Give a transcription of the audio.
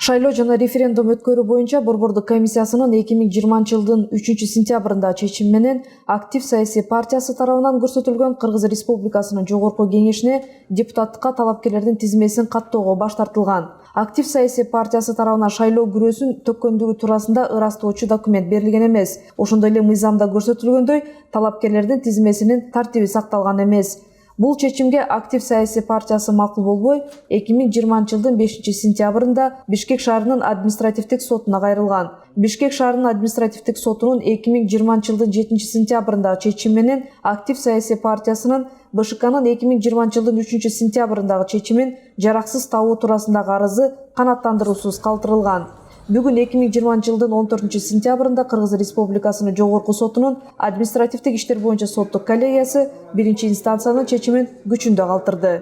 Шайлоо жана референдум өткөрүү боюнча Борбордук комиссиясынын 2020 жылдын 3-сентябрында чечими менен Актив саясий партиясы тарабынан көрсөтүлгөн Кыргыз Республикасынын жогорку кеңешине депутаттыкка талапкерлердин тизмесин каттоого баш тартылган. Актив саясий партиясы тарабынан шайлоо күрөөсүн төккөндүгү туурасында ырастоочу документ берилген эмес. Ошондой эле мыйзамда көрсөтүлгөндөй, талапкерлердин тизмесинин тартиби сакталган эмес. Бул чечимге Актив саясий партиясы макул болбой, 2020 жылдын 5-сентябрында Бишкек шаарынын административдик сотуна кайрылган. Бишкек шаарынын административдик сотунун 2020 жылдын 7-сентябрындагы чечими менен Актив саясий партиясынын БШКнын 2020 жылдын 3-сентябрындагы чечимин жараксыз табуу туурасындагы арызы канааттандыруусуз калтырылган. Бүгүн 2020 жылдын 14-сентябрында Кыргыз Республикасынын жогорку сотунун административдик иштер боюнча соттук коллегиясы биринчи инстанциянын чечимин күчүндө калтырды.